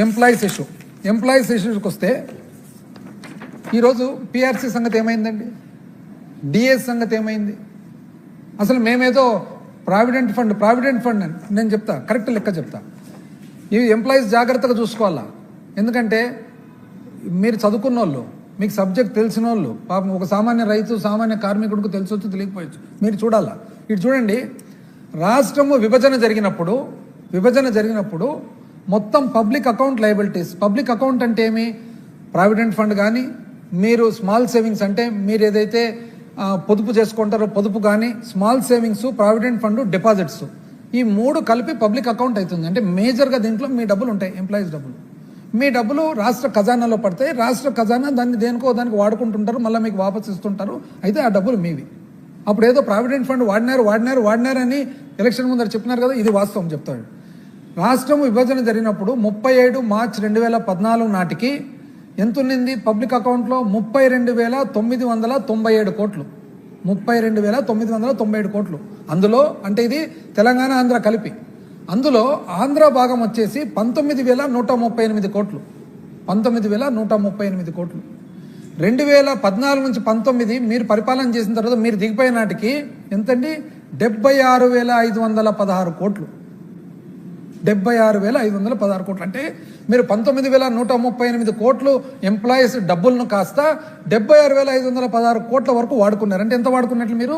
Employees ఇష్యూకి వస్తే ఈరోజు PRC సంగతి ఏమైందండి, డిఎస్ సంగతి ఏమైంది? అసలు మేమేదో ప్రావిడెంట్ ఫండ్ అని నేను చెప్తా, కరెక్ట్ లెక్క చెప్తా. ఈ ఎంప్లాయీస్ జాగ్రత్తగా చూసుకోవాలా, ఎందుకంటే మీరు చదువుకున్న వాళ్ళు, మీకు సబ్జెక్ట్ తెలిసిన వాళ్ళు, పాపం ఒక సామాన్య రైతు సామాన్య కార్మికుడికి తెలిసొచ్చు తెలియకపోవచ్చు, మీరు చూడాలా. ఇటు చూడండి, రాష్ట్రము విభజన జరిగినప్పుడు మొత్తం public account liabilities, public account అంటే ఏమి, ప్రావిడెంట్ ఫండ్ కానీ, మీరు స్మాల్ సేవింగ్స్ అంటే మీరు ఏదైతే పొదుపు చేసుకుంటారో పొదుపు కానీ, small savings, provident fund, deposits, ఈ మూడు కలిపి పబ్లిక్ అకౌంట్ అవుతుంది. అంటే మేజర్గా దీంట్లో మీ డబ్బులు ఉంటాయి, ఎంప్లాయీస్ డబ్బులు. మీ డబ్బులు రాష్ట్ర ఖజానాలో పడతాయి, రాష్ట్ర ఖజానా దాన్ని దానికి వాడుకుంటుంటారు, మళ్ళీ మీకు వాపసు ఇస్తుంటారు. అయితే ఆ డబ్బులు మీవి. అప్పుడు ఏదో ప్రావిడెంట్ ఫండ్ వాడినారు అని ఎలక్షన్ ముందర చెప్పినారు కదా, ఇది వాస్తవం చెప్తాడు. రాష్ట్రం విభజన జరిగినప్పుడు 37 మార్చి 2014 నాటికి ఎంత ఉన్నింది పబ్లిక్ అకౌంట్లో? 32,997 కోట్లు. 32,997 కోట్లు. అందులో అంటే ఇది తెలంగాణ ఆంధ్ర కలిపి, అందులో ఆంధ్ర భాగం వచ్చేసి 19,138 కోట్లు. 19,138 కోట్లు. 2014 నుంచి 19 మీరు పరిపాలన చేసిన తర్వాత మీరు దిగిపోయిన నాటికి ఎంతండి? 76,516 కోట్లు. 76,516 కోట్లు. అంటే మీరు 19,138 కోట్లు ఎంప్లాయీస్ డబ్బులను కాస్త 76,516 కోట్ల వరకు వాడుకున్నారు. అంటే ఎంత వాడుకున్నట్లు? మీరు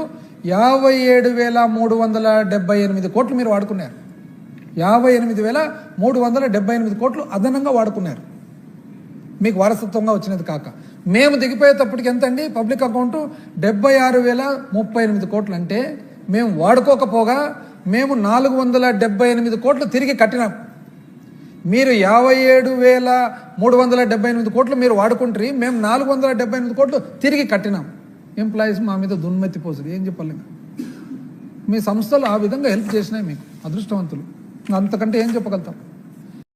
57,378 కోట్లు మీరు వాడుకున్నారు. 58,378 కోట్లు అదనంగా వాడుకున్నారు, మీకు వారసత్వంగా వచ్చినది కాక. మేము దిగిపోయేటప్పటికి ఎంత అండి పబ్లిక్ అకౌంట్? 76,038 కోట్లు. అంటే మేము వాడుకోకపోగా మేము 478 కోట్లు తిరిగి కట్టినాం. మీరు 57,378 కోట్లు మీరు వాడుకుంటారు, మేము 478 కోట్లు తిరిగి కట్టినాం. ఎంప్లాయీస్ మా మీద దున్మెత్తి పోతుంది, ఏం చెప్పాలి? మీ సంస్థలు ఆ విధంగా హెల్ప్ చేసినాయి, మీకు అదృష్టవంతులు. అంతకంటే ఏం చెప్పగలుగుతాం?